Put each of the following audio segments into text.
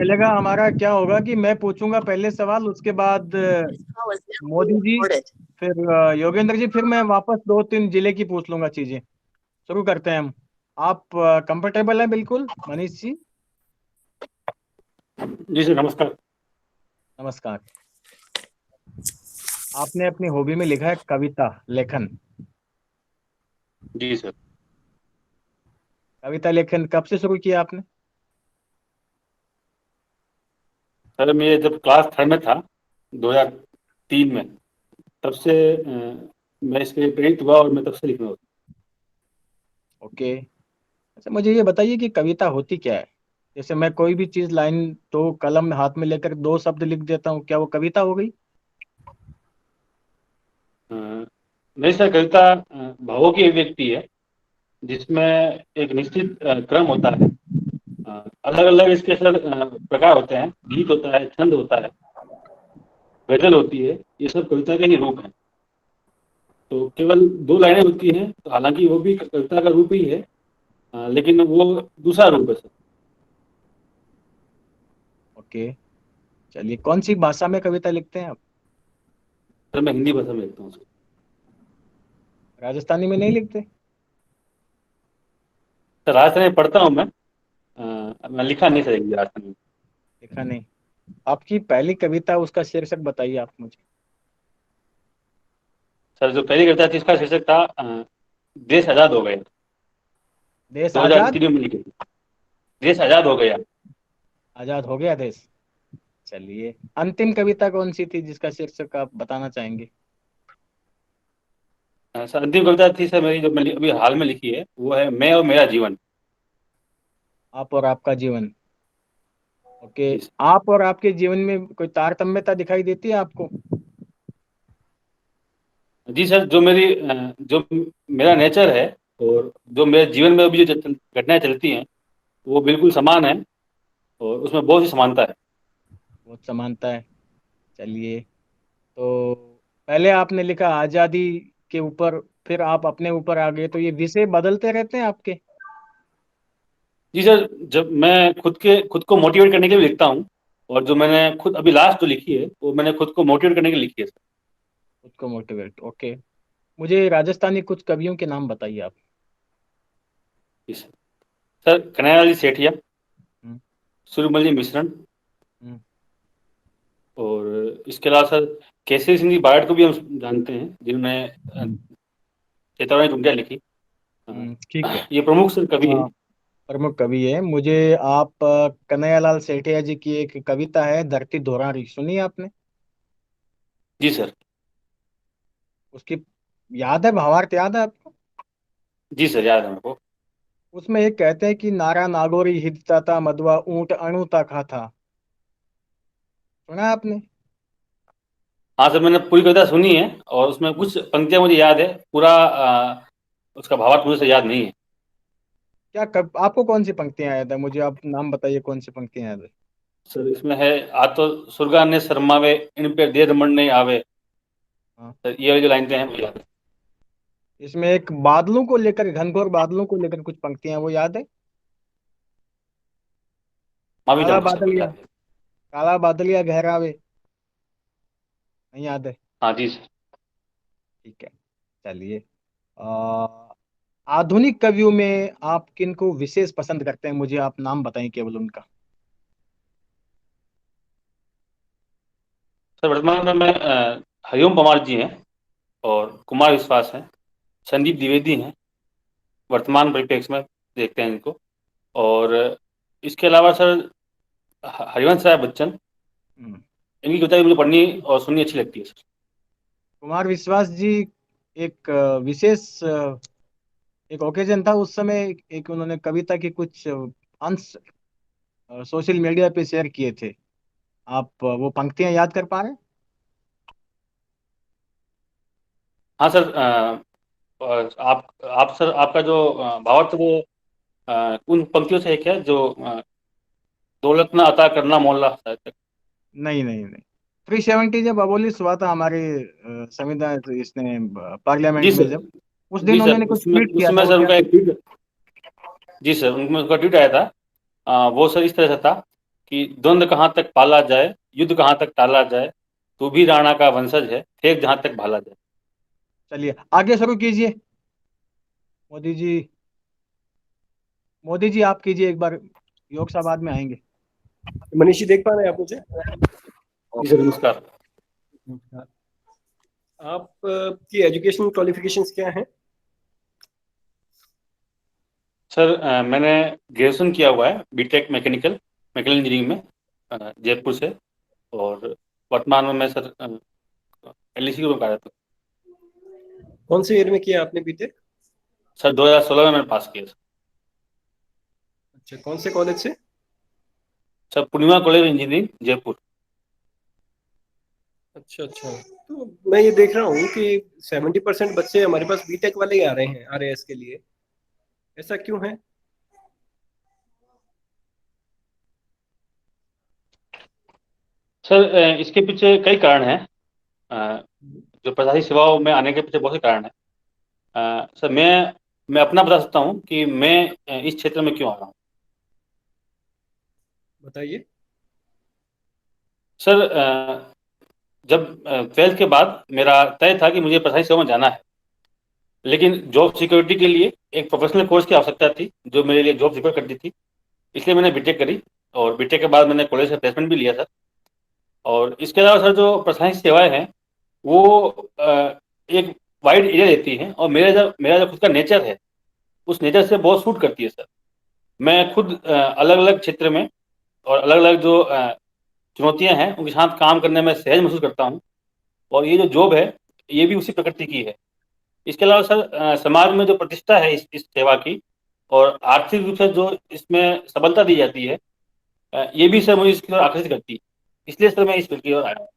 चलेगा। हमारा क्या होगा कि मैं पूछूंगा पहले सवाल, उसके बाद मोदी जी, फिर योगेंद्र जी, फिर मैं वापस दो तीन जिले की पूछ लूंगा चीजें। शुरू करते हैं हम। आप कंफर्टेबल हैं बिल्कुल मनीष जी? जी सर, नमस्कार। नमस्कार। आपने अपनी हॉबी में लिखा है कविता लेखन। जी सर। कविता लेखन कब से शुरू किया आपने? सर मैं जब क्लास थर्ड में था, 2003 में, तब से मैं इस पे प्रेरित हुआ और मैं तब से लिखने लगा। ओके। अच्छा, मुझे ये बताइए कि कविता होती क्या है? जैसे मैं कोई भी चीज लाइन तो कलम हाथ में लेकर दो शब्द लिख देता हूँ, क्या वो कविता हो गई? अ, नहीं सर, कविता भावों की अभिव्यक्ति है, जिसमें एक निश्चित क्रम होता है। अलग अलग इसके सर प्रकार होते हैं, गीत होता है, छंद होता है, गजल होती है। ये सब कविता के ही रूप हैं। तो केवल दो लाइनें होती हैं, तो हालांकि वो भी कविता का रूप ही है, लेकिन वो दूसरा रूप है सर। ओके। चलिए, कौन सी भाषा में कविता लिखते हैं आप? सर मैं हिंदी भाषा में लिखता हूँ सर। राजस्थानी में नहीं लिखते? सर राजस्थानी में पढ़ता हूँ मैं। मैं लिखा नहीं सर एक राजस्थानी में। लिखा नहीं। आपकी पहली कविता, उसका शीर्षक बताइए आप मुझे। सर जो पहली कविता थी, इसका शीर्षक था देश आजाद हो गया। देश आजाद? 2003 में लिखी थी। देश आजाद हो गया। आजाद हो गया देश। चलिए, अंतिम कविता कौन सी थी जिसका शीर्षक आप बताना चाहेंगे? सर अंतिम कविता थी सर मेरी, जो मैंने अभी हाल में लिखी है, वो है मैं और मेरा जीवन। आप और आपका जीवन। ओके। जी सर। आप और आपके जीवन में कोई तारतम्यता दिखाई देती है आपको? जी सर, जो मेरा नेचर है और जो मेरे जीवन में अभी जो घटनाएं चलती हैं, वो बिल्कुल समान है और उसमें बहुत सी समानता है। बहुत समानता है। चलिए, तो पहले आपने लिखा आजादी के ऊपर, फिर आप अपने ऊपर आ गए, तो ये विषय बदलते रहते हैं आपके? जी सर, जब मैं खुद को मोटिवेट करने के लिए लिखता हूँ, और जो मैंने खुद अभी लास्ट जो लिखी है, वो मैंने खुद को मोटिवेट करने के लिए लिखी है सर। खुद को मोटिवेट। ओके। मुझे राजस्थानी कुछ कवियों के नाम बताइए आप। जी सर। सर कन्हैयालाल जी सेठिया, हम्म। सूर्यमल मिश्रण, हम्म। और इसके अलावा सर केसरी सिंह जी बारड को भी हम जानते हैं, जिन्होंने चेतावनी टुंडिया लिखी। अ, ठीक है। ये प्रमुख सर कवि हैं। हाँ, प्रमुख कवि है। मुझे आप कन्हैयालाल सेठिया जी की एक कविता है धरती धोरारी, सुनी है आपने? जी सर। उसकी याद है, भावार्थ याद है आपको? जी सर, याद है मेरे को। उसमें एक कहते हैं कि नारा नागोरी हिदता था मधवा ऊंट अणु ता खा था। सुना है आपने? हाँ सर, मैंने पूरी कविता सुनी है, और उसमें कुछ पंक्तियां मुझे याद है। पूरा उसका भावार्थ मुझे से याद नहीं है। आपको कौन सी पंक्तियां याद है? मुझे आप नाम बताइए, कौन सी पंक्तियां याद है? सर इसमें है, आ तो सुरगा ने शर्मावे, इन पे देर मन नहीं आवे। हाँ। सर ये वाली जो लाइन हैं मुझे याद है। इसमें एक बादलों को लेकर, घनघोर बादलों को लेकर कुछ पंक्तियां, वो याद है? माफी काला चाहूंगा सर, मुझे बादलिया, याद नहीं। काला बादलिया गहरावे। नहीं याद है? हाँ जी सर। ठीक है। चलिए, आधुनिक कवियों में आप किन को विशेष पसंद करते हैं? मुझे आप नाम बताएं केवल उनका। सर वर्तमान में मैं हरिओम पमार जी हैं, और कुमार विश्वास हैं, संदीप द्विवेदी हैं। वर्तमान परिप्रेक्ष्य में देखते हैं इनको। और इसके अलावा सर हरिवंश राय बच्चन, हम्म। इनकी कविताएं मुझे पढ़नी और सुननी अच्छी लगती है सर। कुमार विश्वास जी एक विशेष एक ओकेजन था उस समय, एक उन्होंने कविता के कुछ अंश सोशल मीडिया पे शेयर किए थे। आप वो पंक्तियां याद कर पा रहे हैं? हाँ सर। और आप सर, आपका जो भावार्थ, वो उन पंक्तियों से एक है जो दौलत ना अता करना मोहल्ला शायद तक। नहीं नहीं नहीं। 370 जब अबोलिश हुआ था हमारे संविधान इसने जी पार्लियामेंट में, सर। जब उस जी दिन सर, उन्होंने कुछ उसमें ट्वीट किया था, उसमें वो सर क्या उनका था? एक ट्वीट। जी सर, उनका ट्वीट आया था। वो सर इस तरह से था कि द्वंद कहाँ तक पाला जाए, युद्ध कहाँ तक टाला जाए, तू भी राणा का वंशज है, फेंक जहाँ तक भाला जाए। चलिए आगे शुरू कीजिए। मोदी जी, मोदी जी आप कीजिए एक बार, योग साहब बाद में आएंगे। मनीष जी देख पा रहे हैं आप मुझे? सर नमस्कार। आप की एजुकेशनल क्वालिफिकेशंस क्या हैं? सर मैंने ग्रेजुएशन किया हुआ है बीटेक मैकेनिकल इंजीनियरिंग में जयपुर से। और वर्तमान में मैं सर एलआईसी ग्रुप में कार्यरत हूँ। कौन से ईयर में किया आपने बीटेक? सर 2016 में मैंने पास किया। अच्छा, कौन से कॉलेज से? सर पूर्णिमा कॉलेज इंजीनियरिंग जयपुर। अच्छा अच्छा, तो मैं ये देख रहा हूँ कि 70% बच्चे हमारे पास बीटेक वाले ही आ रहे हैं आरएएस के लिए, ऐसा क्यों है? सर इसके पीछे कई कारण हैं। जो प्रशासनिक सेवाओं में आने के पीछे बहुत से कारण हैं। सर मैं अपना बता सकता हूँ कि मैं इस क्षेत्र में क्यों आ रहा हूँ। बताइए। सर जब 12th के बाद मेरा तय था कि मुझे प्रशासनिक सेवा में जाना है, लेकिन जॉब सिक्योरिटी के लिए एक प्रोफेशनल कोर्स की आवश्यकता थी जो मेरे लिए जॉब सिक्योर करती थी। इसलिए मैंने बीटेक करी और बीटेक के बाद मैंने कॉलेज से प्लेसमेंट भी लिया सर। और इसके अलावा सर जो प्रशासनिक सेवाएं हैं वो एक वाइड एरिया देती हैं और मेरा जो खुद का नेचर है उस नेचर से बहुत सूट करती है सर। मैं खुद अलग अलग क्षेत्र में और अलग अलग जो चुनौतियां हैं उनके साथ काम करने में सहज महसूस करता हूँ। और ये जो जॉब है ये भी उसी प्रकृति की है। इसके अलावा सर समाज में जो प्रतिष्ठा है इस सेवा की और आर्थिक रूप से जो इसमें सबलता दी जाती है, ये भी सर मुझे इसकी ओर आकर्षित करती है। इसलिए सर मैं इस फील्ड की ओर आया हूँ।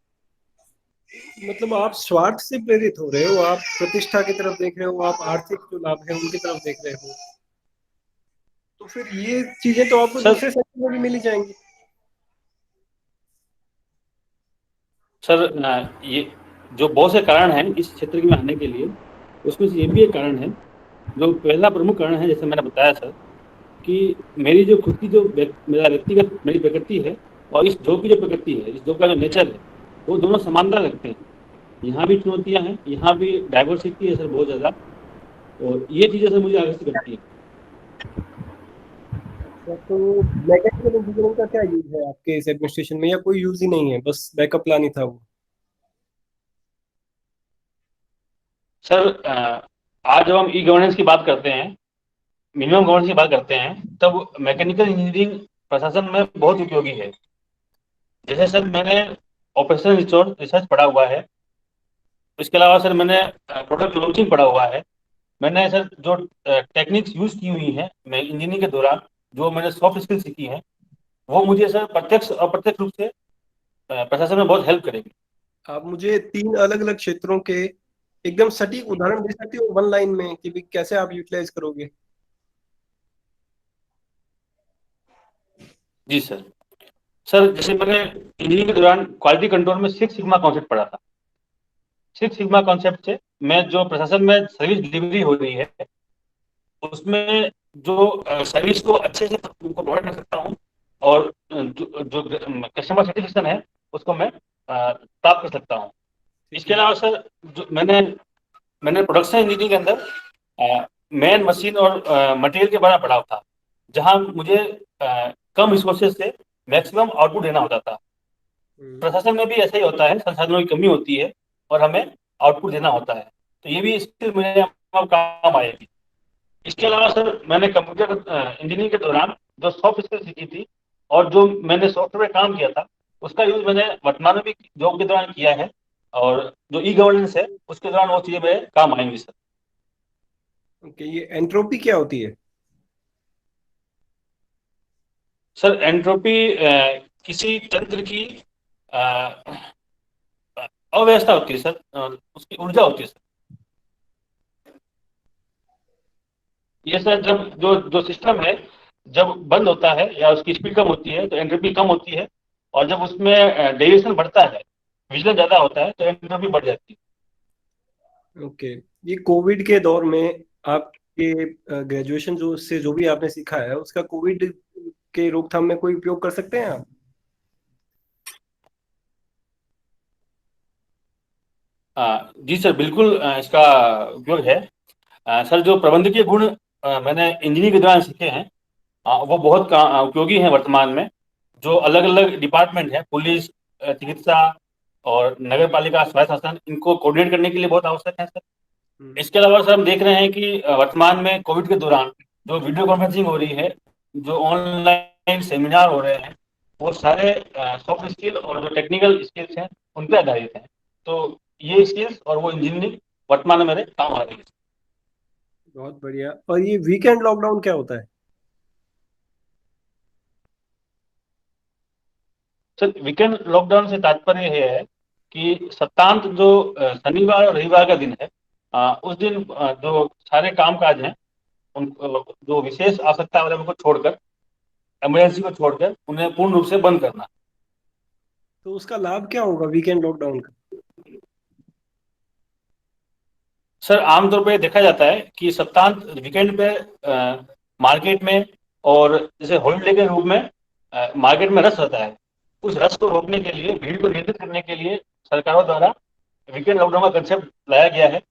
मतलब आप स्वार्थ से प्रेरित हो रहे हो, आप प्रतिष्ठा की तरफ देख रहे हो, आप आर्थिक जो लाभ है उनकी तरफ देख रहे हो, तो फिर ये चीजें तो आपको सर दूसरे सेक्टर में भी मिली जाएंगी। सर ये जो बहुत से कारण हैं इस क्षेत्र में आने के लिए, उसमें से ये भी एक कारण है। जो पहला प्रमुख कारण है जैसे मैंने बताया सर कि मेरी जो खुद की जो मेरा व्यक्तिगत मेरी प्रकृति है और इस जॉब की जो प्रकृति है, इस जॉब का जो नेचर है, वो दोनों समानता रखते हैं। यहाँ भी चुनौतियाँ हैं, यहाँ भी डाइवर्सिटी है सर बहुत ज़्यादा। और ये चीज़ें सर मुझे आकर्षित करती हैं। तो मैकेनिकल इंजीनियरिंग का क्या यूज है आपके इस एडमिनिस्ट्रेशन में, या कोई यूज ही नहीं है, बस बैकअप प्लान ही था वो? सर आज जब हम ई गवर्नेंस की बात करते हैं, मिनिमम गवर्नेंस की बात करते हैं, तब मैकेनिकल इंजीनियरिंग प्रशासन में बहुत उपयोगी है। जैसे सर मैंने ऑपरेशन रिसर्च पढ़ा हुआ है। इसके अलावा सर मैंने प्रोडक्ट लॉन्चिंग पढ़ा हुआ है। मैंने सर जो टेक्निक्स यूज की हुई हैं मैं इंजीनियरिंग के दौरान, जो मैंने सॉफ्ट स्किल सीखी हैं, वो मुझे सर प्रत्यक्ष और अप्रत्यक्ष रूप से प्रशासन में बहुत हेल्प करेगी। आप मुझे 3 अलग अलग क्षेत्रों के एकदम सटीक उदाहरण दे सकते हो 1 लाइन में कि भी कैसे आप यूटिलाइज करोगे? जी सर। सर जैसे मैंने इंजीनियरिंग के दौरान क्वालिटी कंट्रोल में सिक्स सिग्मा कॉन्सेप्ट पढ़ा था। सिक्स सिग्मा कॉन्सेप्ट से मैं जो प्रशासन में सर्विस डिलीवरी हो रही है उसमें जो सर्विस को अच्छे से उनको प्रोवाइड कर सकता हूँ और जो कस्टमर सेटिस्फेक्शन है उसको मैं प्राप्त कर सकता हूँ। इसके अलावा सर जो मैंने प्रोडक्शन इंजीनियरिंग के अंदर मैन मशीन और मटेरियल के बारे में पढ़ा था, जहाँ मुझे कम रिसोर्सेज से मैक्सिमम आउटपुट देना होता था। प्रशासन में भी ऐसा ही होता है, संसाधनों की कमी होती है और हमें आउटपुट देना होता है। तो ये भी स्किल मेरे अब काम आएगी। इसके अलावा सर मैंने कंप्यूटर इंजीनियरिंग के दौरान जो सॉफ्ट स्किल सीखी थी और जो मैंने सॉफ्टवेयर काम किया था उसका यूज मैंने वर्तमान में भी जॉब के दौरान किया है। और जो ई गवर्नेंस है उसके दौरान वो चीजें मेरे काम आएंगी सर। ओके, ये एंट्रोपी क्या होती है? सर एंट्रोपी किसी तंत्र की अ, अव्यवस्था होती है सर, उसकी ऊर्जा होती है सर। ये सर जब जो जो सिस्टम है जब बंद होता है या उसकी स्पीड कम होती है तो एंट्रोपी कम होती है। और जब उसमें डेविएशन बढ़ता है, विचलन ज्यादा होता है, तो एंट्रोपी बढ़ जाती है। ओके, ये कोविड के दौर में आपके ग्रेजुएशन जो भी आपने सीखा है उसका कोविड के रोकथाम में कोई उपयोग कर सकते हैं आप? जी सर, बिल्कुल इसका उपयोग है। सर, जो प्रबंधकीय गुण मैंने इंजीनियरिंग के दौरान सीखे हैं, वो बहुत उपयोगी हैं वर्तमान में। जो अलग अलग डिपार्टमेंट है, पुलिस, चिकित्सा और नगर पालिका स्वायत्त शासन, इनको कोऑर्डिनेट करने के लिए बहुत आवश्यक है सर। इसके अलावा सर, हम देख रहे हैं कि वर्तमान में कोविड के दौरान जो वीडियो कॉन्फ्रेंसिंग हो रही है, जो ऑनलाइन सेमिनार हो रहे हैं, वो सारे सॉफ्ट स्किल और जो टेक्निकल स्किल्स हैं उन पे आधारित हैं। तो ये स्किल्स और वो इंजीनियरिंग वर्तमान में मेरे काम आ रही है। बहुत बढ़िया। और ये वीकेंड लॉकडाउन क्या होता है? सर, वीकेंड लॉकडाउन से तात्पर्य ये है कि सप्तांत जो शनिवार और रविवार का दिन है, उस दिन जो सारे काम काज हैं, उन जो विशेष आवश्यकता वाले को छोड़कर, इमरजेंसी को छोड़कर, उन्हें पूर्ण रूप से बंद करना। तो उसका लाभ क्या होगा वीकेंड लॉकडाउन का? सर, आमतौर पे देखा जाता है कि सप्तांत वीकेंड पे मार्केट में, और जैसे हॉलीडे के रूप में मार्केट में रश रहता है। उस रश को रोकने के लिए, भीड़ को नियंत्रित करने के लिए सरकारों द्वारा वीकेंड लॉकडाउन का कंसेप्ट लाया गया है।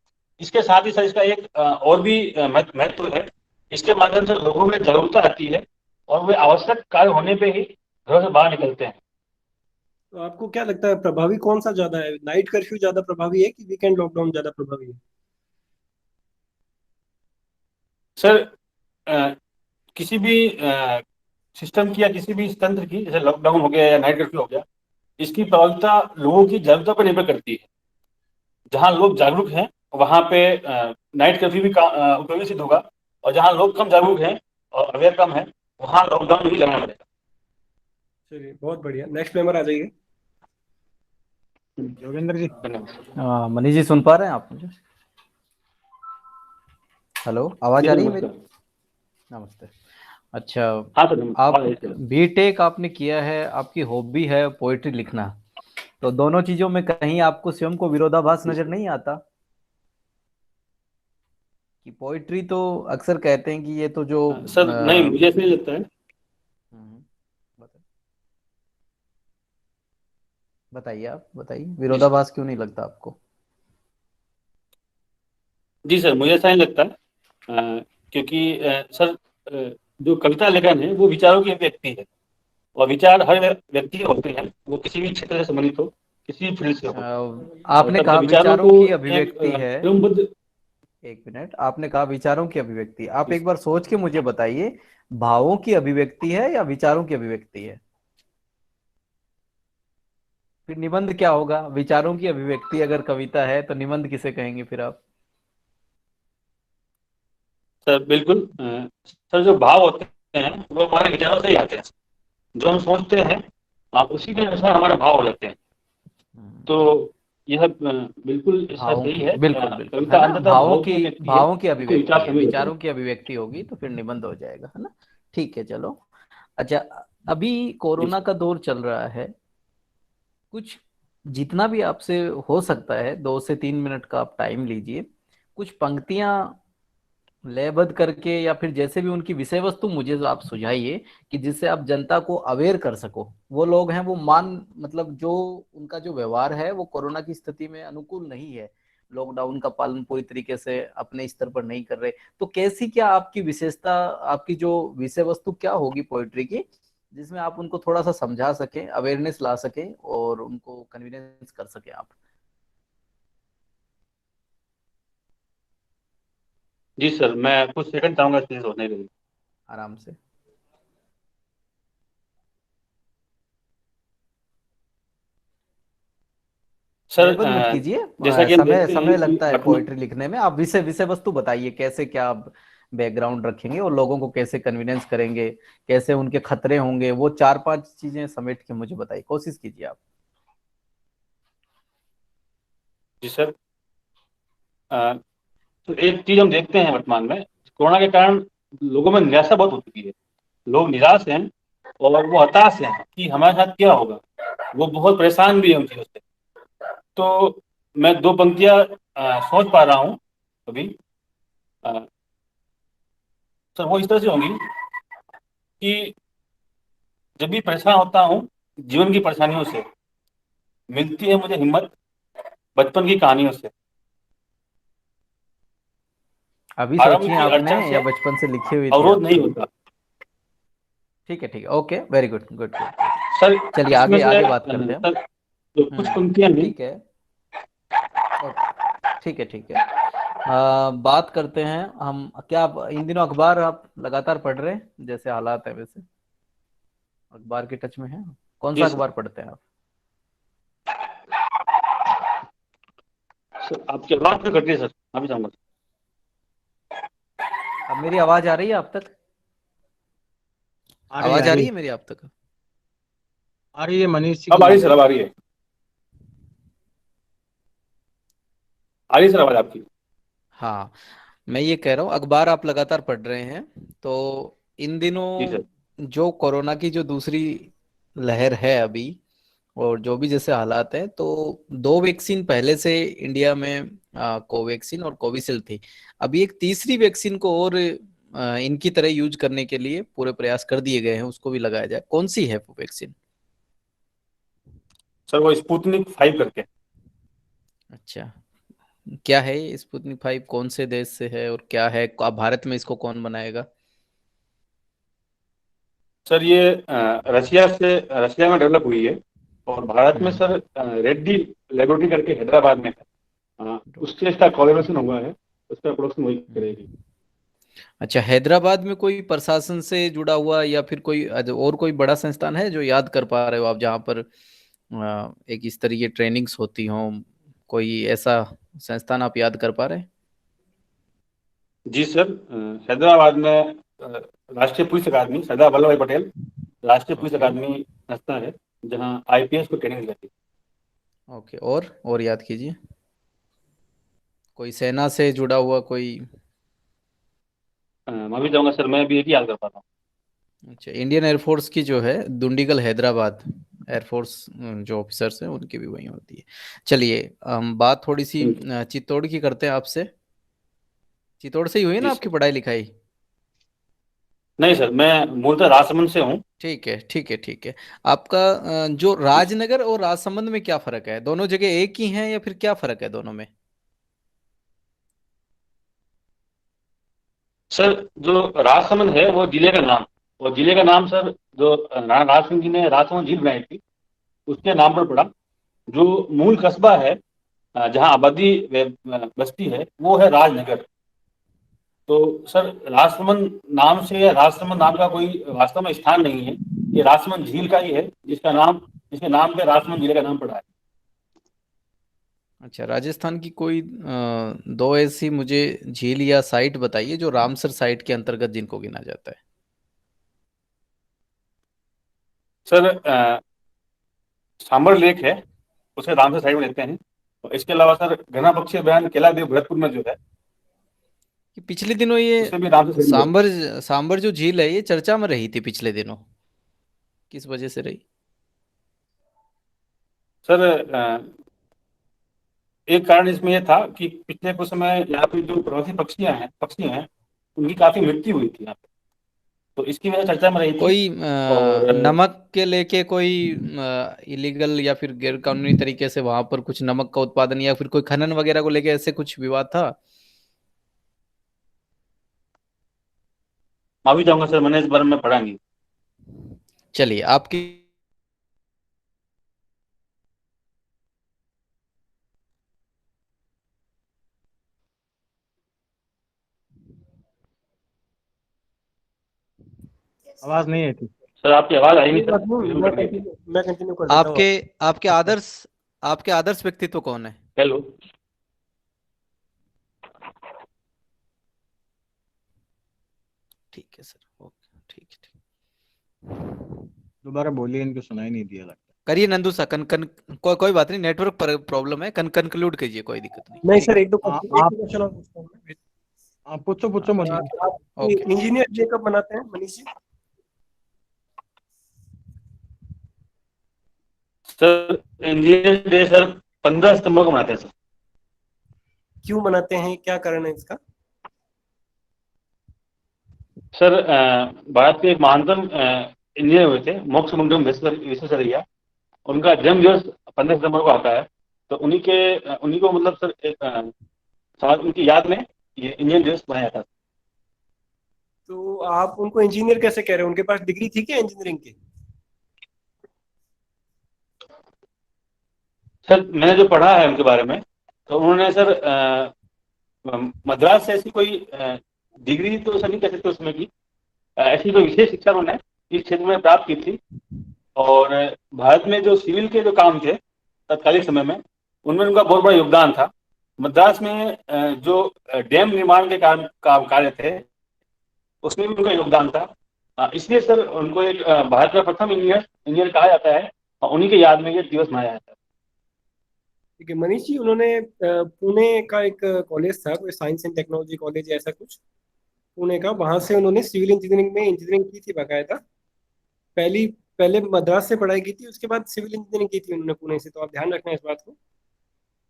इसके साथ ही सर, इसका एक और भी महत्व है। इसके माध्यम से लोगों में जागरूकता आती है और वे आवश्यक कार्य होने पे ही घरों से बाहर निकलते हैं। तो आपको क्या लगता है प्रभावी कौन सा ज्यादा है, नाइट कर्फ्यू ज्यादा प्रभावी है कि वीकेंड लॉकडाउन ज्यादा प्रभावी है? सर, अ, किसी भी सिस्टम की या किसी भी तंत्र की, जैसे लॉकडाउन हो गया या नाइट कर्फ्यू हो गया, इसकी प्रभाविता लोगों की जागरूकता पर निर्भर करती है। जहां लोग जागरूक हैं, वहां पे नाइट कर्फ्यू भी उपयोगी सिद्ध होगा, और जहां लोग कम जागरूक हैं और अवेयर कम है, वहां लॉकडाउन ही लगाना पड़ेगा। चलिए, बहुत बढ़िया। नेक्स्ट मेंबर आ जाइए। योगेंद्र जी। धन्यवाद। मनीष जी, सुन पा रहे हैं आप मुझे? हेलो, आवाज आ रही है मेरी? नमस्ते। अच्छा, हाँ सर, आप बीटेक आपने किया है, आपकी हॉबी है पोएट्री लिखना, तो दोनों चीजों में कहीं आपको स्वयं को विरोधाभास नजर नहीं आता कि पोएट्री तो अक्सर कहते हैं कि ये तो जो सर, नहीं, मुझे ऐसा नहीं लगता है। बताइए, आप बताइए, विरोधाभास क्यों नहीं लगता आपको? जी सर, मुझे ऐसा नहीं लगता, क्योंकि सर, जो कविता लेखन है वो विचारों की अभिव्यक्ति है, और विचार हर व्यक्ति के होते हैं, वो किसी भी क्षेत्र से संबंधित हो, किसी भी फील्ड से हो। आपने और कहा विचारों विचारों को की एक अभिव्यक्ति है। क्रमबद्ध। एक मिनट, आपने कहा विचारों की अभिव्यक्ति, आप एक बार सोच के मुझे बताइए, भावों की अभिव्यक्ति है या विचारों की अभिव्यक्ति है? फिर निबंध क्या होगा? विचारों की अभिव्यक्ति अगर कविता है तो निबंध किसे कहेंगे फिर आप? सर, बिल्कुल, सर, जो भाव होते हैं वो हमारे विचारों से ही आते हैं। जो हम सोचते हैं, आप उसी के अनुसार हमारे भाव हो जाते हैं। तो यह बिल्कुल ऐसा भावों सही की, है। बिल्कुल बिल्कुल, कविता है ना, अंततः भाव की व्यक्ति है, भावों की उसको अभिव्यक्ति विचार है, समझ होते विचारों हैं। की अभिव्यक्ति होगी तो फिर निबंध हो जाएगा, है ना? ठीक है, चलो। अच्छा, अभी कोरोना का दौर चल रहा है, कुछ जितना भी आपसे हो सकता है 2 से 3 मिनट का आप टाइम लीजिए, कुछ पंक्तियां लयबद्ध करके या फिर जैसे भी उनकी विषय वस्तु मुझे जो आप सुझाइए कि जिससे आप जनता को अवेयर कर सको। वो लोग हैं, वो मतलब जो उनका जो व्यवहार है वो कोरोना की स्थिति में अनुकूल नहीं है, लॉकडाउन का पालन पूरी तरीके से अपने स्तर पर नहीं कर रहे, तो कैसी क्या आपकी विशेषता, आपकी जो विषय वस्तु क्या होगी पोएट्री की, जिसमें आप उनको थोड़ा सा समझा सके, अवेयरनेस ला सके और उनको कन्विनेंस कर सके आप? जी सर, मैं कुछ सेकंड चाहूंगा इसलिए सोचने के लिए। आराम से। सर, लेबल मत कीजिए, जैसा कि हम समय देखते हैं समय कि लगता है वर्तमान। पोएट्री लिखने में, आप विषय विषय वस्तु बताइए, कैसे क्या आप बैकग्राउंड रखेंगे और लोगों को कैसे कन्विनेंस करेंगे, कैसे उनके खतरे होंगे, वो 4-5 चीजें समेट के मुझे बताइए, कोशिश कीजिए आप। जी सर, तो एक चीज हम देखते हैं वर्तमान में, कोरोना के कारण लोगों में निराशा बहुत हो चुकी है। लोग निराश हैं और वो हताश हैं कि हमारे साथ क्या होगा। वो बहुत परेशान भी है उन चीजों से। तो मैं दो पंक्तियां सोच पा रहा हूँ अभी। अ, सर, वो इस तरह से होंगी कि जब भी परेशान होता हूँ जीवन की परेशानियों से, मिलती है मुझे हिम्मत बचपन की कहानियों से। अभी आरंभ सोची की आपने अड़चन से या बचपन से लिखी हुई थी अवरोध नहीं आपकी? होता। ठीक है, okay, very good, good good. Sir चलिए इसमें आगे से आगे बात करते हैं हम। सर जो कुछ पंक्तियां हैं। ठीक है, ओके, ठीक है। बात करते हैं हम। क्या आप इन दिनों अखबार आप लगातार पढ़ रहे हैं, जैसे हालात है वैसे अखबार के टच में है? कौन सा जी सर। अखबार पढ़ते हैं आप? सर आपकी आवाज में कट रही है सर, अभी जाऊंगा। अब मेरी आवाज आ रही है आप तक? आ रही आवाज आ आ रही रही है। है मेरी आप तक? आ रही है, मनीष जी अब की आ रही है बात। सर, अब आ रही है। आ रही है सर आवाज आपकी। हाँ, मैं ये कह रहा हूँ अखबार आप लगातार पढ़ रहे हैं, तो इन जी सर। दिनों जो कोरोना की जो दूसरी लहर है अभी, और जो भी जैसे हालात हैं, तो दो वैक्सीन पहले से इंडिया में कोवैक्सीन और कोविशील्ड थी। अभी एक तीसरी वैक्सीन को और इनकी तरह यूज करने के लिए पूरे प्रयास कर दिए गए हैं, उसको भी लगाया जाए। कौन सी है वो वैक्सीन? सर वो स्पुतनिक 5 करके। अच्छा, क्या है ये स्पुतनिक 5? कौन से देश से है और क्या है? भारत में इसको कौन बनाएगा? सर ये रशिया में डेवलप हुई है, और भारत में हम्म। सर रेड्डी लेबोरेटरी करके हैदराबाद में है। उससे इसका कोलैबोरेशन हुआ है, उसका प्रोडक्शन वही करेगी। अच्छा, हैदराबाद में कोई प्रशासन से जुड़ा हुआ या फिर कोई और कोई बड़ा संस्थान है जो याद कर पा रहे हो आप, जहाँ पर एक इस तरह की ट्रेनिंग्स होती हों? कोई ऐसा संस्थान आप याद कर पा रहे हैं? जी सर, हैदराबाद में राष्ट्रीय पुलिस अकादमी, सरदार वल्लभ भाई पटेल राष्ट्रीय पुलिस ओके, अकादमी संस्था है, जहाँ आईपीएस को ट्रेनिंग देती ओके, और याद कीजिए, कोई सेना से जुड़ा हुआ कोई? है। मैं भी जाऊंगा सर, मैं भी एक ही याद कर पाता हूँ। अच्छा, इंडियन एयरफोर्स की जो है दुंडीगल हैदराबाद एयरफोर्स, जो ऑफिसर्स हैं उनकी भी वही होती है। चलिए हम बात थोड़ी सी चित्तौड़ की करते हैं आपसे। चित्तौड़ से ही हुई है जी ना सर। आपकी पढ़ाई लिखाई? नहीं सर, मैं मूलतः राजसमंद से हूँ। ठीक है। आपका जो जी सर। राजनगर और राजसमंद में क्या फर्क है? दोनों जगह एक ही हैं या फिर क्या फर्क है दोनों में? सर जो राजसमंद है वो जिले का नाम, और जिले का नाम सर जो राणा राज सिंह जी ने राजसमंद झील बनाई थी उसके नाम पर पड़ा। जो मूल कस्बा है, जहाँ आबादी बस्ती है, वो है राजनगर। तो सर राजसमंद नाम से, या राजसमंद नाम का कोई वास्तव में स्थान नहीं है, ये राजसमंद झील का ही है, जिसके नाम पे राजसमंद जिले का नाम पड़ा है। अच्छा, राजस्थान की कोई दो ऐसी मुझे झील या साइट बताइए जो रामसर साइट के अंतर्गत जिनको गिना जाता है। सर सांबर लेक है, उसे रामसर साइड में लेते हैं। और इसके अलावा सर घना पक्षी अभयारण्य केला देव भरतपुर में जो है, कि पिछले दिनों ये उसे भी रामसर साइड में लेते हैं। सांबर सांबर जो झील है ये चर्चा में रही थी पिछले दिनों, किस वजह से रही? सर एक कारण इसमें यह था कि पिछले कुछ समय यहाँ पे जो प्रवासी पक्षी हैं उनकी काफी मृत्यु हुई थी यहाँ पे, तो इसकी वजह चर्चा में रही थी। कोई और नमक के लेके कोई इलीगल या फिर गैर कानूनी तरीके से वहां पर कुछ नमक का उत्पादन या फिर कोई खनन वगैरह को लेके ऐसे कुछ विवाद था? मैं भी चाहूंगा सर, मैंने इस बारे में पढ़ा नहीं। चलिए आपकी आवाज नहीं आई थी। सर आपकी आवाज आई नहीं कोई सर, बात नहीं, बिल्कुल कट गई थी। मैं कंटिन्यू कर देता हूँ। आपके आपके आदर्श आपके आदर्श व्यक्तित्व कौन है? हेलो। ठीक है सर, ओके, ठीक। दोबारा बोलिए, इनको सुनाई नहीं दिया लगता। करिए नंदू सा कोई बात नहीं, नेटवर्क पर प्रॉब्लम है, कंक्लूड कीजिए, कोई दिक्कत नहीं। नहीं सर, एक दो आप क्वेश्चन और पूछता हूँ मैं। आप पूछो पूछो मुझे। ठीक है, आप ओके। इंजीनियर डे कब मनाते हैं Manish ji? Sir engineer day sir 15 सितंबर को मनाते हैं सर। क्यों मनाते हैं, क्या कारण है इसका? सर भारत के एक महानतम इंजीनियर हुए थे मोक्षगुंडम विश्वेश्वरैया, उनका जन्म दिवस 15 सितंबर को आता है। तो उन्हीं को मतलब सर साथ उनकी याद में ये इंडियन दिवस मनाया जाता है। तो आप उनको इंजीनियर कैसे कह रहे हो? उनके पास डिग्री थी क्या इंजीनियरिंग की? सर मैंने जो पढ़ा है उनके बारे में, तो उन्होंने सर मद्रास से ऐसी कोई डिग्री तो सर नहीं कह सकते उसमें की, ऐसी कोई विशेष शिक्षा उन्होंने इस क्षेत्र में प्राप्त की थी। और भारत में जो सिविल के जो काम थे तत्कालीन समय में, उनमें उनका बहुत बड़ा योगदान था। मद्रास में जो डैम निर्माण के कार्य थे, उसमें भी उनका योगदान था। इसलिए सर उनको एक भारत का प्रथम इंजीनियर इंजीनियर कहा जाता है, और उन्हीं के याद में ये दिवस मनाया जाता है। ठीक है मनीष जी, उन्होंने पुणे का एक कॉलेज था, कोई साइंस एंड टेक्नोलॉजी कॉलेज ऐसा कुछ, पुणे का, वहां से उन्होंने सिविल इंजीनियरिंग में इंजीनियरिंग की थी बाकायदा। पहली पहले मद्रास से पढ़ाई की थी, उसके बाद सिविल इंजीनियरिंग की थी उन्होंने पुणे से, तो आप ध्यान रखना इस बात को।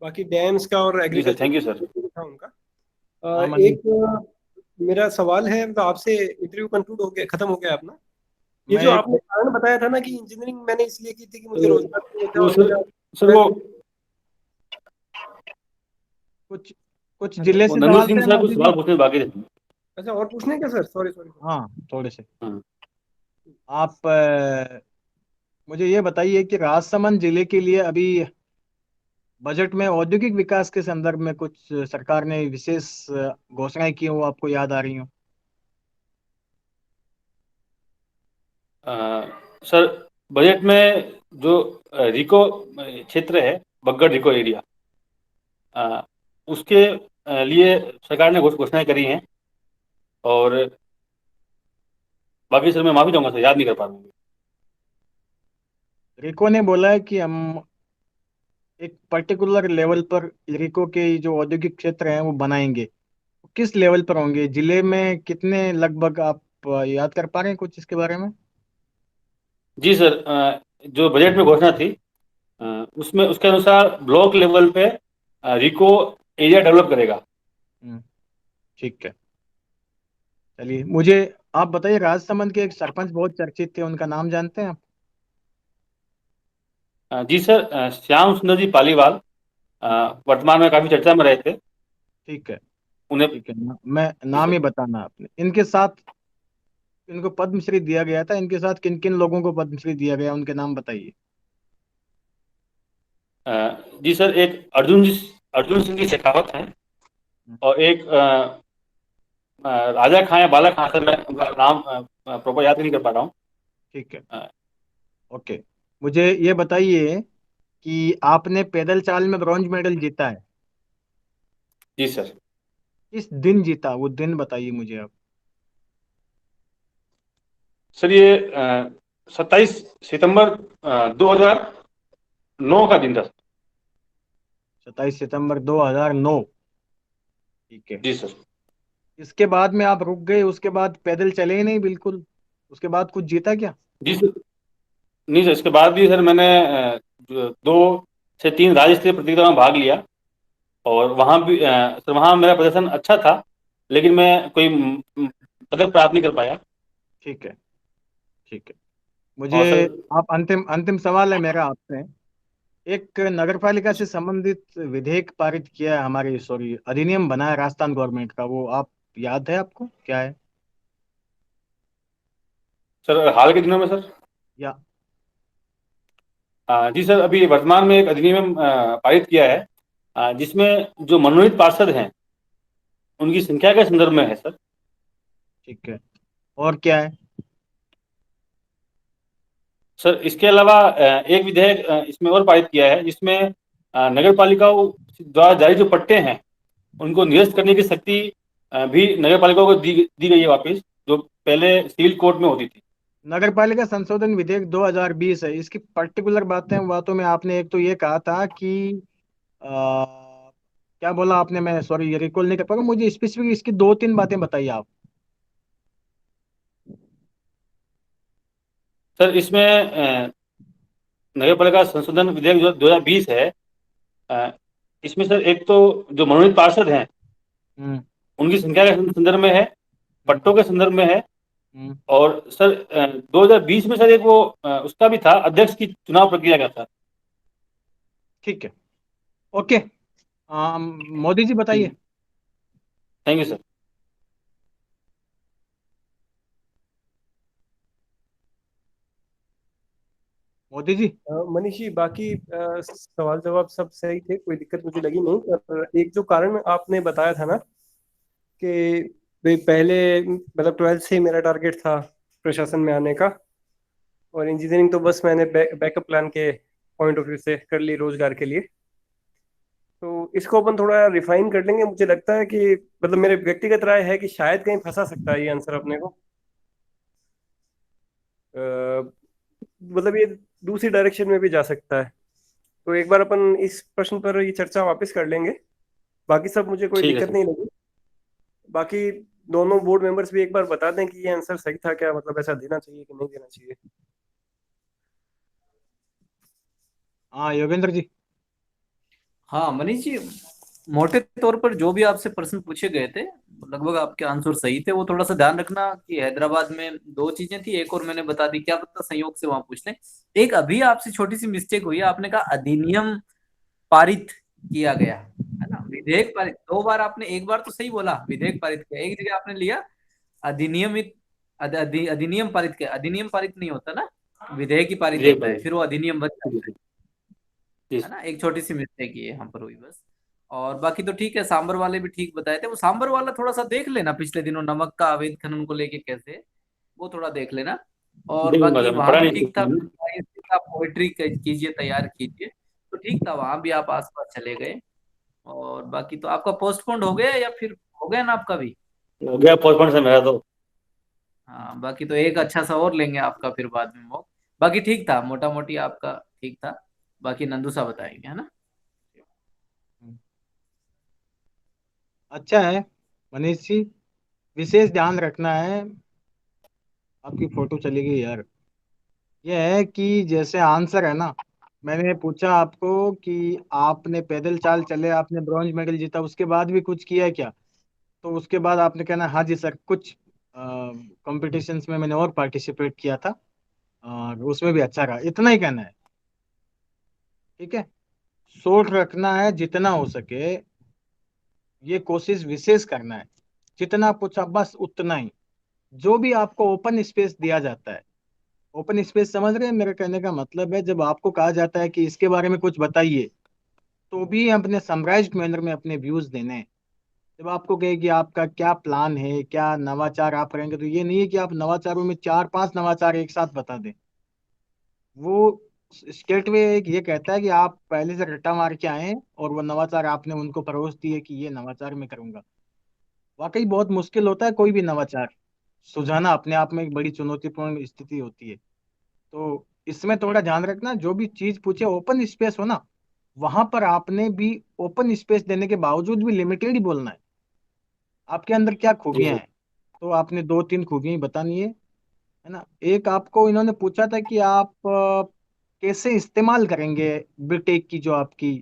बाकी डैम्स का और जी sir, thank you agriculture sir. था उनका। हाँ मनीष। एक मेरा सवाल है, मतलब आपसे इंटरव्यू कंक्लूड हो गया, खत्म हो गया अपना। ये मैं जो एक आपने कारण बताया था ना कि इंजीनियरिंग मैंने इसलिए की थी कि मुझे तो रोजगार चाहिए था वो और सर मेरा सर वो कुछ कुछ हाँ सर। जिले वो से नंदू सवाल सिंह थे सर कुछ मोदी सवाल जी। पूछने बाकी थे। अच्छा, और पूछने क्या सर? Sorry sorry. हाँ, थोड़े से। हाँ। आप मुझे ये बताइए कि राजसमंद जिले के लिए अभी बजट में औद्योगिक विकास के संदर्भ में कुछ सरकार ने विशेष घोषणाएं की हो, आपको याद आ रही हो? सर बजट में जो रिको क्षेत्र है, बग्गड़ रिको एरिया, उसके लिए सरकार ने घोषणाएं करी हैं। और बाकी सर मैं माफी चाहूंगा सर, याद नहीं कर पा रहा हूँ। रिको ने बोला है कि हम एक पर्टिकुलर लेवल पर रिको के जो औद्योगिक क्षेत्र हैं वो बनाएंगे। किस लेवल पर होंगे, जिले में कितने लगभग, आप याद कर पा रहे हैं कुछ इसके बारे में? जी सर, जो बजट में घोषणा थी, अ, उसमें उसके अनुसार ब्लॉक लेवल पे रिको एरिया डेवलप करेगा। हम्म, ठीक है। चलिए, मुझे आप बताइए, राजसमंद के एक सरपंच बहुत चर्चित थे, उनका नाम जानते हैं आप? जी सर, श्याम सुंदर जी पालीवाल वर्तमान में काफी चर्चा में रहे थे। ठीक है। उन्हें ठीक है मैं जी नाम सर, ही बताना आपने इनके साथ। इनको पद्मश्री दिया गया था, इनके साथ किन किन लोगों को पद्मश्री दिया गया, उनके नाम बताइए। अ, जी सर, एक अर्जुन सिंह की शेखावत है, हम्म, और एक राजा खां या बाला खां, सर मैं उनका नाम प्रॉपर याद नहीं कर पा रहा हूँ। ठीक है। अ, ओके। मुझे ये बताइए कि आपने पैदल चाल में ब्रॉन्ज मेडल जीता है, जी सर। किस दिन जीता, वो दिन बताइए मुझे आप। सर ये 27 सितंबर 2009 का दिन था। 27 सितंबर 2009। ठीक है। जी सर। इसके बाद में आप रुक गए, उसके बाद पैदल चले ही नहीं बिल्कुल, उसके बाद कुछ जीता क्या? जी सर, नहीं सर, इसके बाद भी सर मैंने 2 से 3 राज्य स्तरीय प्रतियोगिता में भाग लिया, और वहाँ भी सर वहाँ मेरा प्रदर्शन अच्छा था, लेकिन मैं कोई पदक प्राप्त नहीं कर पाया। ठीक है। ठीक है। और मुझे सर आप अंतिम अंतिम सवाल है मेरा आपसे। एक नगरपालिका से संबंधित विधेयक पारित किया है हमारे, सॉरी, अधिनियम बना है राजस्थान गवर्नमेंट का, वो आप याद है आपको क्या है? सर हाल के दिनों में सर, या जी सर, अभी वर्तमान में एक अधिनियम पारित किया है, जिसमें जो मनोनीत पार्षद हैं उनकी संख्या के संदर्भ में है सर। ठीक है, और क्या है? सर इसके अलावा एक विधेयक इसमें और पारित किया है, जिसमें नगर पालिकाओं द्वारा जारी जो पट्टे हैं उनको निरस्त करने की शक्ति भी नगर पालिकाओं को दी गई है वापस, जो पहले सिविल कोर्ट में होती थी। नगरपालिका संशोधन विधेयक 2020 है, इसकी पर्टिकुलर बातों में आपने एक तो ये कहा था कि क्या बोला आपने, मैं सॉरी ये रिकॉल नहीं कर पाऊंगा, मुझे स्पेसिफिक इसकी दो तीन बातें बताइए आप। सर इसमें नगर पालिका संशोधन विधेयक जो 2020 है, अ, इसमें सर एक तो जो मनोनीत पार्षद हैं हम्म। उनकी संख्या के संदर्भ में है, हम्म। पट्टों के संदर्भ में है। हम्म। और सर 2020 में सर एक वो उसका भी था, अध्यक्ष की चुनाव प्रक्रिया का था। ठीक है। ओके। मोदी जी बताइए। Thank you sir. Modi ji. Manish ji, बाकी सवाल जवाब सब सही थे, कोई दिक्कत मुझे लगी नहीं। पर एक जो कारण आपने बताया था ना कि भाई पहले मतलब 12th से ही मेरा टारगेट था प्रशासन में आने का, और इंजीनियरिंग तो बस मैंने बैकअप प्लान के पॉइंट ऑफ व्यू से कर ली रोजगार के लिए। तो इसको अपन थोड़ा रिफाइन कर लेंगे। मुझे लगता है कि मतलब मेरे व्यक्तिगत राय है कि शायद कहीं फंसा सकता है ये आंसर अपने को। मतलब ये दूसरी डायरेक्शन में भी जा सकता है। तो एक बार अपन इस प्रश्न पर ये चर्चा वापस कर लेंगे। बाकी सब मुझे कोई ठीक है दिक्कत सर। नहीं लगी। बाकी दोनों बोर्ड मेंबर्स भी एक बार बता दें कि ये आंसर सही था क्या, मतलब ऐसा देना चाहिए कि नहीं देना चाहिए। हाँ योगेंद्र जी। हाँ मनीष जी, मोटे तौर पर जो भी आपसे प्रश्न पूछे गए थे लगभग आपके आंसर सही थे। वो थोड़ा सा ध्यान रखना कि हैदराबाद में दो चीजें थी, एक और मैंने बता दी, क्या पता संयोग से वहां पूछ लें। एक अभी आपसे छोटी सी मिस्टेक हुई है, आपने कहा अधिनियम पारित किया गया है ना, विधेयक पारित। दो बार आपने, एक बार तो सही बोला विधेयक पारित किया, एक जगह आपने लिया अधिनियमित, अधिनियम पारित किया। अधिनियम पारित नहीं होता ना, विधेयक ही पारित विजय होता है, भाई। फिर वो अधिनियम बन जी जाता जी जी। है ना। एक छोटी सी मिस्टेक ये यहाँ पर हुई बस। और बाकी तो ठीक है, सांबर वाले भी ठीक बताए थे। वो सांबर वाला थोड़ा सा देख लेना, पिछले दिनों नमक का अवैध खनन को लेके कैसे, वो थोड़ा देख लेना। और देखूंगा बाकी सर, मैं वहां पढ़ा भी नहीं ठीक था, मैंने। का पोएट्री कीजिए, तैयार कीजिए, तो ठीक था। वहां भी आप आसपास चले गए। और बाकी तो आपका पोस्टपोन्ड हो गया या फिर हो गया ना आपका भी। हो गया पोस्टपोन सर मेरा तो। हाँ बाकी तो एक अच्छा सा और लेंगे आपका फिर बाद में मॉक। बाकी ठीक था, मोटा मोटी आपका ठीक था। बाकी नंदू सा बताएंगे, है ना। अच्छा है मनीष जी, विशेष ध्यान रखना है। आपकी फोटो चली गई यार। ये है कि जैसे आंसर है ना, मैंने पूछा आपको कि आपने पैदल चाल चले, आपने ब्रॉन्ज मेडल जीता, उसके बाद भी कुछ किया है क्या? तो उसके बाद आपने कहना हाँ जी सर, कुछ कॉम्पिटिशन्स में मैंने और पार्टिसिपेट किया था, और उसमें भी अच्छा रहा, इतना ही कहना है। ठीक है। सोच रखना है जितना हो सके, ये कोशिश विशेष करना है। जितना पूछा बस उतना ही। जो भी आपको ओपन स्पेस दिया जाता है, ओपन स्पेस समझ रहे हैं मेरे कहने का मतलब है, जब आपको कहा जाता है कि इसके बारे में कुछ बताइए, तो भी अपने समराइज्ड मैनर में अपने व्यूज देने हैं। जब आपको कहे कि आपका क्या प्लान है, क्या नवाचार आप करेंगे, तो ये नहीं है कि आप नवाचारों में चार पांच नवाचार एक साथ बता दें। वो स्टेट वे एक ये कहता है कि आप पहले से रट्टा मार के आए हैं, और वो नवाचार आपने उनको परोस दिए कि ये नवाचार मैं करूंगा। वाकई बहुत मुश्किल होता है कोई भी नवाचार सुझाना, अपने आप में एक बड़ी चुनौतीपूर्ण स्थिति होती है। तो इसमें थोड़ा ध्यान रखना, जो भी चीज पूछे ओपन स्पेस हो ना, वहां पर आपने भी ओपन स्पेस देने के बावजूद भी लिमिटेड ही बोलना है। आपके अंदर क्या जी खूबियां सर। हैं, तो आपने दो तीन खूबियां ही बतानी है ना। एक आपको इन्होंने पूछा था कि आप कैसे इस्तेमाल करेंगे बीटेक की जो आपकी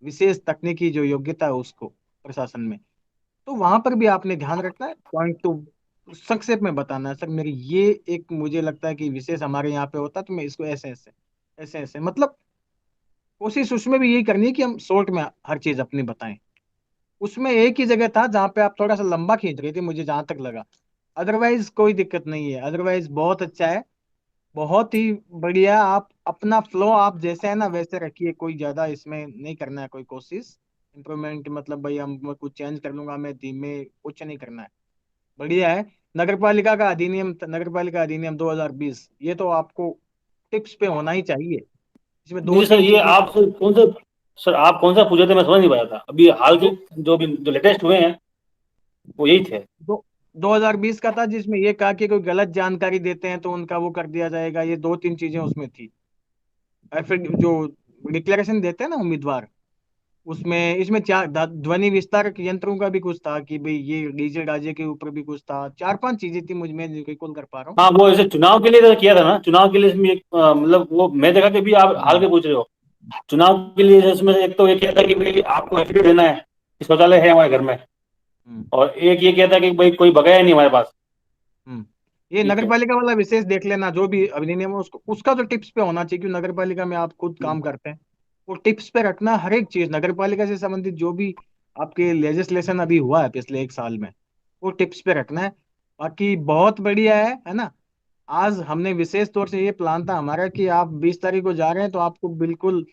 विशेष तकनीकी जो योग्यता है उसको प्रशासन में। तो वहां पर भी आपने ध्यान रखना है, पॉइंट टू संक्षेप में बताना है, सर मेरी ये एक मुझे लगता है कि विशेष हमारे यहाँ पे होता है, तो मैं इसको ऐसे ऐसे ऐसे ऐसे मतलब कोशिश उसमें भी यही करनी है कि हम शॉर्ट में हर चीज अपनी बताएं। उसमें एक ही जगह था जहाँ पे आप थोड़ा सा लंबा खींच रहे थे, मुझे जहां तक लगा। अदरवाइज कोई दिक्कत नहीं है, अदरवाइज बहुत अच्छा है, बहुत ही बढ़िया। आप अपना फ्लो आप जैसे है ना वैसे रखिए, कोई ज्यादा इसमें नहीं करना है कोई कोशिश इम्प्रूवमेंट, मतलब भाई हम मैं कुछ चेंज कर लूंगा, मैं धीमे, कुछ नहीं करना है। बढ़िया है। नगर पालिका अधिनियम 2020, ये तो आपको टिप्स पे होना ही चाहिए। इसमें दो नहीं सर, तीन ये चीजें। आप सर कौन सा, सर आप कौन सा पूछे थे, मैं समझ नहीं पाया था। अभी हाल के दो, जो भी जो लेटेस्ट हुए हैं वो यही थे। दो 2020 का था, जिसमें ये कहा कि कोई गलत जानकारी देते हैं तो उनका वो कर दिया जाएगा, ये दो तीन चीजें उसमें थी। और फिर जो डिक्लेरेशन देते हैं ना उम्मीदवार, उसमें इसमें चार ध्वनि विस्तारक यंत्रों का भी कुछ था कि भाई ये डीजे डाजे के ऊपर भी कुछ था, चार पांच चीजें थी, मुझ में रिकॉल कर पा रहा हूँ। हाँ वो ऐसे चुनाव के लिए तो किया था ना, चुनाव के लिए इसमें एक मतलब वो मैं देखा कि भी आप हाल हम्म। के पूछ रहे हो। चुनाव के लिए इसमें से एक तो ये किया था कि भाई आपको एफिडेविट देना है कि शौचालय है हमारे घर में। हम्म। और एक ये किया था कि भाई कोई बगाया नहीं हमारे पास। हम्म। ये ठीक नगर है। पालिका वाला विशेष देख लेना, जो भी अधिनियम है उसको उसका तो टिप्स पे होना चाहिए, क्योंकि नगर पालिका में आप खुद काम करते हैं। वो टिप्स पे रखना, हर एक चीज नगर पालिका से संबंधित जो भी आपके लेजिस्लेशन अभी हुआ है पिछले 1 साल में, वो टिप्स पे रखना है। बाकी बहुत बढ़िया है ना। आज हमने विशेष तौर से ये प्लान था हमारा कि आप 20 तारीख को जा रहे हैं तो आपको बिल्कुल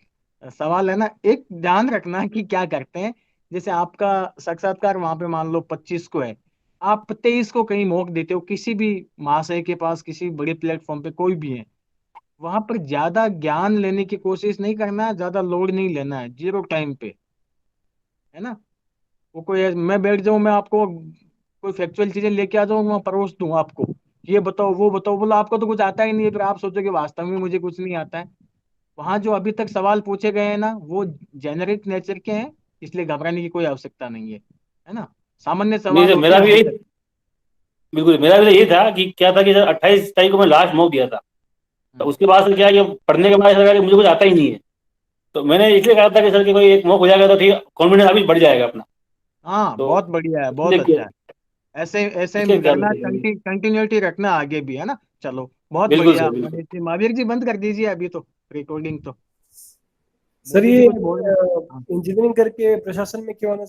सवाल है ना, एक ध्यान रखना कि क्या करते हैं। जैसे आपका साक्षात्कार वहां पे मान लो 25 को है, आप 23 को कहीं मौक देते हो किसी भी महाशय के पास, किसी बड़े प्लेटफॉर्म पे कोई भी है, वहां पर ज्यादा ज्ञान लेने की कोशिश नहीं करना है, ज्यादा लोड नहीं लेना है, 0 टाइम पे, है ना। वो कोई मैं बैठ जाऊं, मैं आपको कोई फैक्चुअल चीजें लेके आ जाऊं, मैं परोस दूं आपको, ये बताओ वो बताओ, बोला आपको तो कुछ आता ही नहीं है, फिर आप सोचो कि वास्तव में मुझे कुछ नहीं आता है। वहां जो अभी तक सवाल पूछे गए हैं ना, वो जेनरिक नेचर के हैं, इसलिए घबराने की कोई आवश्यकता नहीं है ना। सामान्य नहीं सवाल सर, होते मेरा हैं भी अभी यही, तक। बिल्कुल मेरा भी यही था कि क्या था कि सर 28 तारीख को मैं लास्ट मॉक दिया था। तो हम्म। उसके बाद से क्या है कि पढ़ने के बाद ऐसा लगा कि मुझे कुछ आता ही नहीं है। तो मैंने इसलिए कहा था कि सर कि कोई एक मॉक हो जाएगा तो ठीक, कॉन्फिडेंस अभी बढ़ जाएगा अपना। हाँ, तो बहुत बढ़िया है, बहुत इसलिए अच्छा किया, है। ऐसे ऐसे इसलिए किया था करना, सर ये। कंटिन्यूटी रखना आगे भी, है ना। चलो, बहुत बिल्कुल बढ़िया। सर, बिल्कुल। मनीष जी, महावीर जी बंद कर दीजिए अभी तो रिकॉर्डिंग तो। सर मोदी ये जी कुछ बोल रहे हैं। हाँ। इंजीनियरिंग करके प्रशासन में क्यों आना